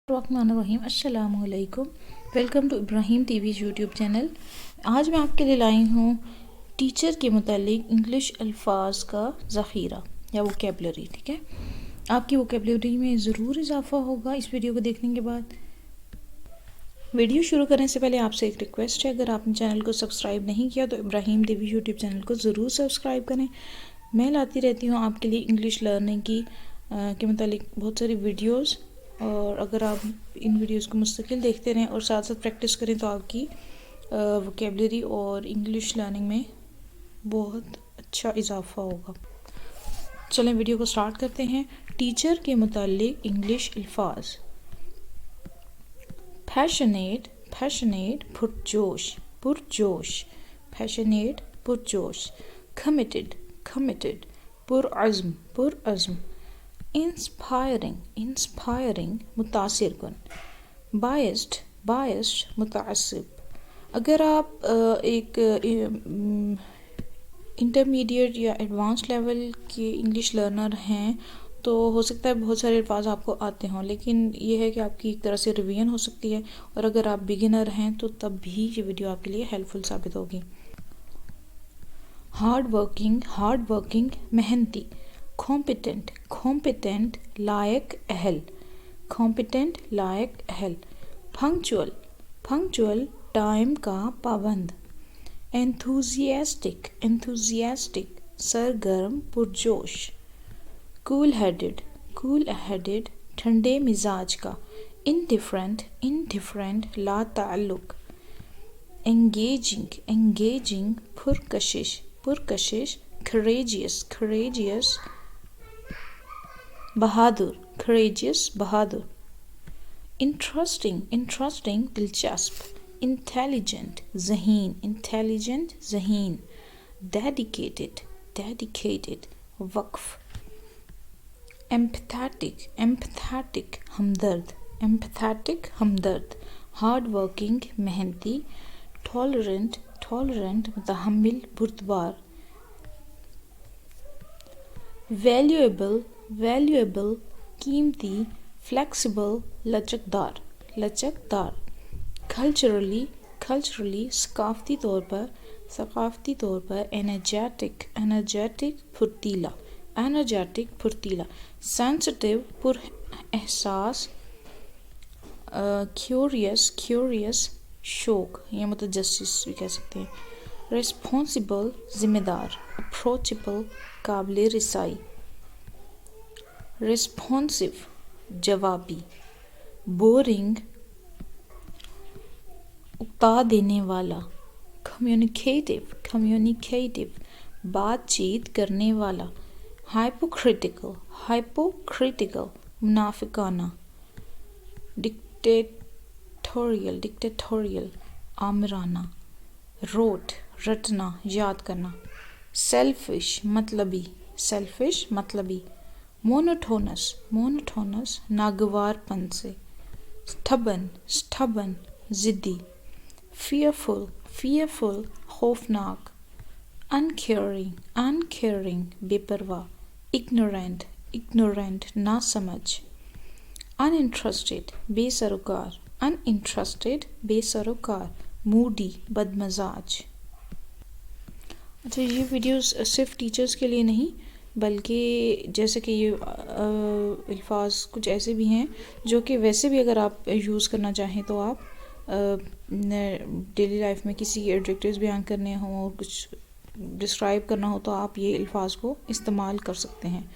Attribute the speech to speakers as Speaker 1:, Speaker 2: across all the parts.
Speaker 1: Bismillahirrahmanirrahim. अस्सलामु अलैकुम. Welcome to Ibrahim TV YouTube channel. आज मैं आपके लिए लाई हूँ टीचर के मुतालिक इंग्लिश अल्फाज का ज़ख़ीरा या वोकेबलरी. ठीक है, आपकी वोकेबलरी में ज़रूर इजाफ़ा होगा इस वीडियो को देखने के बाद. वीडियो शुरू करने से पहले आपसे एक रिक्वेस्ट है, अगर आपने चैनल को सब्सक्राइब नहीं किया तो इब्राहिम टीवी यूट्यूब चैनल को ज़रूर सब्सक्राइब करें. मैं लाती रहती हूँ आपके लिए इंग्लिश लर्निंग की के मुतालिक बहुत सारी वीडियोज़, और अगर आप इन वीडियोस को मुस्तकिल देखते रहें और साथ साथ प्रैक्टिस करें तो आपकी वोकेबलरी और इंग्लिश लर्निंग में बहुत अच्छा इजाफा होगा. चलें वीडियो को स्टार्ट करते हैं. टीचर के मुतालिक इंग्लिश अल्फाज. पैशनेट, पैशनेट पुरजोश, पुरजोश. पैशनेट पुरजोश. कमिटेड, कमिटेड पुरअज़्म, पुरअज़्म. इंस्पायरिंग, इंस्पायरिंग मुतासिर कुन. बायस्ड, बायस्ड मुतासिब. अगर आप एक इंटरमीडिएट या एडवांस लेवल के इंग्लिश लर्नर हैं तो हो सकता है बहुत सारे अल्फाज आपको आते हों, लेकिन ये है कि आपकी एक तरह से रिवीजन हो सकती है. और अगर आप बिगिनर हैं तो तब भी ये वीडियो आपके लिए हेल्पफुल साबित होगी. हार्ड वर्किंग, हार्ड वर्किंग मेहनती. कॉम्पिटेंट, कॉम्पिटेंट लायक अहल, कॉम्पिटेंट लायक अहल. पंक्चुअल, पंक्चुअल टाइम का पाबंद. एंथुजियास्टिक, एंथुजियास्टिक सरगर्म पुरजोश. कूल हेडेड, कूल हेडेड ठंडे मिजाज का. इंडिफरेंट, इंडिफरेंट ला ताल्लुक. एंगेजिंग, एंगेजिंग पुरकशिश, पुरकशिश. करेजियस, करेजियस बहादुर, करेजियस बहादुर. इंटरेस्टिंग, इंटरेस्टिंग दिलचस्प. इंटेलिजेंट ज़हीन, इंटेलिजेंट ज़हीन. डेडिकेटेड, डेडिकेटेड वक्फ. एम्पथेटिक, एम्पथेटिक हमदर्द, एम्पथेटिक हमदर्द. हार्ड वर्किंग मेहनती. टॉलरेंट, टॉलरेंट मुतहम्मिल बुर्दबार. वैल्यूएबल, वैल्यूएबल कीमती. फ्लेक्सिबल लचकदार, लचकदार. कल्चरली, कल्चरली सकाफती तौर पर, सकाफती तौर पर. एनर्जेटिक, एनर्जेटिक फुर्तीला, एनर्जेटिक फुर्तीला. सेंसिटिव पुर एहसास. क्यूरियस, क्यूरियस शौक या मुतजस्सिस भी कह सकते हैं. रिस्पॉन्सिबल जिम्मेदार. अप्रोचेबल काबिल रिसाई. रिस्पॉन्सिव जवाबी. बोरिंग उकता देने वाला. कम्युनिकेटिव, कम्युनिकेटिव बातचीत करने वाला. हाइपोक्रिटिकल, हाइपोक्रिटिकल मुनाफिकाना. डिक्टेटोरियल, डिक्टेटोरियल आमराना. रोट रटना याद करना. सेल्फिश मतलबी, सेल्फिश मतलबी. मोनोटोनस, मोनोटोनस नागवारपन से. स्टबन, स्टबन जिद्दी. फियरफुल, फियरफुल खौफनाक. अनकेयरिंग, अनकेयरिंग बेपरवाह. इग्नोरेंट, इग्नोरेंट नासमझ. अनइंटरेस्टेड बेसरोकार, अनइंटरेस्टेड बेसरोकार. मूडी बदमजाज. अच्छा, ये वीडियोस सिर्फ टीचर्स के लिए नहीं बल्कि जैसे कि ये अल्फाज कुछ ऐसे भी हैं जो कि वैसे भी अगर आप यूज़ करना चाहें तो आप डेली लाइफ में किसी के एडजेक्टिव्स बयान करने हों और कुछ डिस्क्राइब करना हो तो आप ये अल्फाज को इस्तेमाल कर सकते हैं.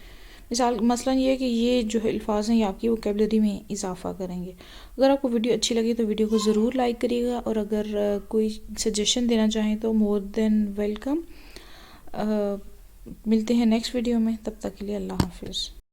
Speaker 1: मिसाल मसलन ये है कि ये जो अल्फाज हैं ये आपकी वोकेबलरी में इजाफा करेंगे. अगर आपको वीडियो अच्छी लगी तो वीडियो को ज़रूर लाइक करिएगा, और अगर कोई सजेशन देना चाहें तो मोर देन वेलकम. मिलते हैं नेक्स्ट वीडियो में, तब तक के लिए अल्लाह हाफिज़.